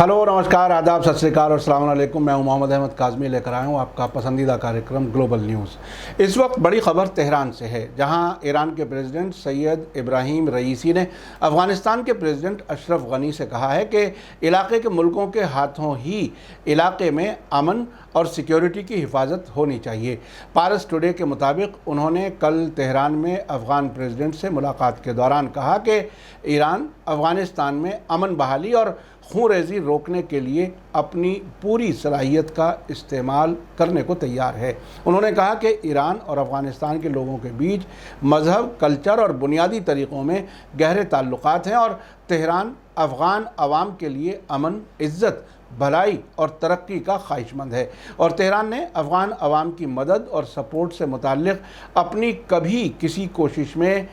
Hello, नमस्कार, आदाब, सत श्री अकाल और अस्सलाम वालेकुम। मैं हूं मोहम्मद अहमद काज़मी, लेकर आया हूं आपका पसंदीदा कार्यक्रम ग्लोबल न्यूज़। इस वक्त बड़ी खबर तेहरान से है, जहां ईरान के प्रेसिडेंट सैयद इब्राहिम रईसी ने अफ़गानिस्तान के प्रेसिडेंट अशरफ गनी से कहा है कि इलाके के मुल्कों के हाथों ही इलाके में अमन और सिक्योरिटी की हिफाजत होनी चाहिए। पारस टुडे के मुताबिक उन्होंने कल तेहरान में अफ़गान प्रेसिडेंट से मुलाकात के दौरान कहा कि ईरान अफ़गानिस्तान में अमन बहाली और खूनरेज़ी रोकने के लिए अपनी पूरी सलाहियत का इस्तेमाल करने को तैयार है। उन्होंने कहा कि ईरान और अफ़गानिस्तान के लोगों के बीच मज़हब, कल्चर और बुनियादी तरीक़ों में गहरे ताल्लुकात हैं और तेहरान अफ़गान अवाम के लिए अमन, इज़्ज़त, भलाई और तरक्की का ख्वाहिशमंद है। और तेहरान ने अफ़गान अवाम की मदद और सपोर्ट से मुताल्लिक़ अपनी कभी किसी कोशिश में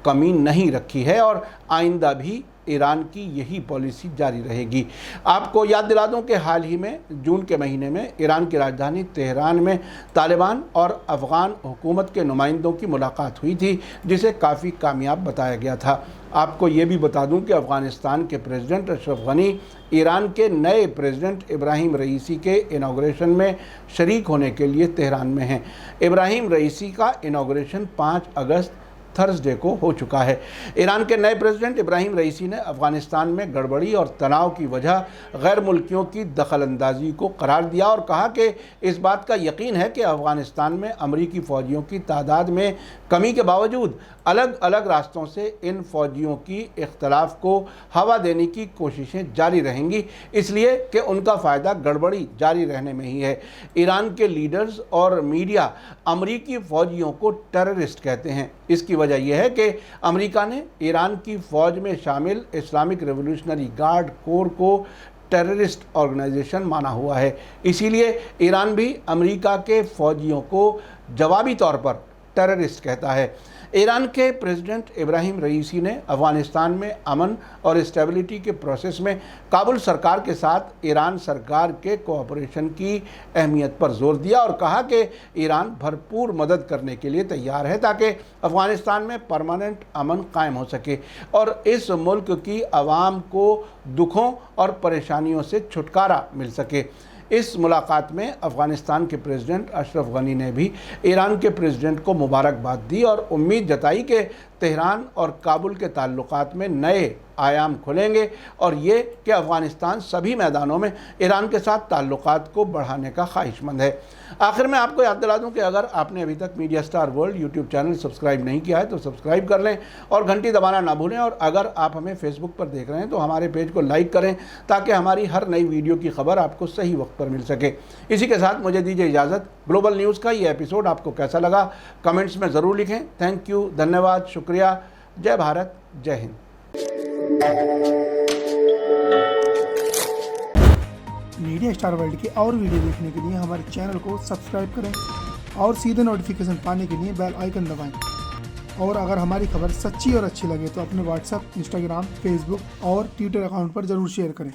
कमी नहीं रखी है और आइंदा भी ईरान की यही पॉलिसी जारी रहेगी। आपको याद दिला दूं कि हाल ही में जून के महीने में ईरान की राजधानी तेहरान में तालिबान और अफ़गान हुकूमत के नुमाइंदों की मुलाकात हुई थी, जिसे काफ़ी कामयाब बताया गया था। आपको ये भी बता दूं कि अफ़गानिस्तान के प्रेसिडेंट अशरफ गनी ईरान के नए प्रेसिडेंट इब्राहिम रईसी के इनाग्रेशन में शरीक होने के लिए तेहरान में हैं। इब्राहिम रईसी का इनाग्रेशन 5 अगस्त थर्सडे को हो चुका है। ईरान के नए प्रेसिडेंट इब्राहिम रईसी ने अफ़गानिस्तान में गड़बड़ी और तनाव की वजह गैर मुल्कियों की दखलंदाजी को करार दिया और कहा कि इस बात का यकीन है कि अफ़गानिस्तान में अमरीकी फ़ौजियों की तादाद में कमी के बावजूद अलग अलग रास्तों से इन फ़ौजियों की इख्तलाफ को हवा देने की कोशिशें जारी रहेंगी, इसलिए कि उनका फ़ायदा गड़बड़ी जारी रहने में ही है। ईरान के लीडर्स और मीडिया अमरीकी फ़ौजियों को टेररिस्ट कहते हैं। इसकी वजह यह है कि अमेरिका ने ईरान की फ़ौज में शामिल इस्लामिक रेवोल्यूशनरी गार्ड कोर को टेररिस्ट ऑर्गेनाइजेशन माना हुआ है। इसीलिए ईरान भी अमेरिका के फ़ौजियों को जवाबी तौर पर टेररिस्ट कहता है। ईरान के प्रेसिडेंट इब्राहिम रईसी ने अफ़गानिस्तान में अमन और स्टेबिलिटी के प्रोसेस में काबुल सरकार के साथ ईरान सरकार के कोऑपरेशन की अहमियत पर जोर दिया और कहा कि ईरान भरपूर मदद करने के लिए तैयार है ताकि अफ़गानिस्तान में परमानेंट अमन कायम हो सके और इस मुल्क की आवाम को दुखों और परेशानियों से छुटकारा मिल सके। इस मुलाकात में अफ़गानिस्तान के प्रेसिडेंट अशरफ गनी ने भी ईरान के प्रेसिडेंट को मुबारकबाद दी और उम्मीद जताई कि तेहरान और काबुल के ताल्लुकात में नए आयाम खुलेंगे और ये कि अफ़गानिस्तान सभी मैदानों में ईरान के साथ ताल्लुकात को बढ़ाने का ख्वाहिशमंद है। आखिर में आपको याद दिला दूं कि अगर आपने अभी तक media star world YouTube channel subscribe नहीं किया है तो सब्सक्राइब कर लें और घंटी दबाना ना भूलें। और अगर आप हमें फेसबुक पर देख रहे हैं तो हमारे पेज को लाइक करें ताकि हमारी हर नई वीडियो की खबर आपको सही वक्त पर मिल सके। इसी के साथ मुझे दीजिए इजाज़त। ग्लोबल न्यूज़ का ये एपिसोड आपको कैसा लगा कमेंट्स में ज़रूर लिखें। थैंक यू, धन्यवाद, शुक्रिया। जय भारत, जय हिंद। मीडिया स्टार वर्ल्ड के और वीडियो देखने के लिए हमारे चैनल को सब्सक्राइब करें और सीधे नोटिफिकेशन पाने के लिए बेल आइकन दबाएं। और अगर हमारी खबर सच्ची और अच्छी लगे तो अपने व्हाट्सएप, इंस्टाग्राम, फेसबुक और ट्विटर अकाउंट पर ज़रूर शेयर करें।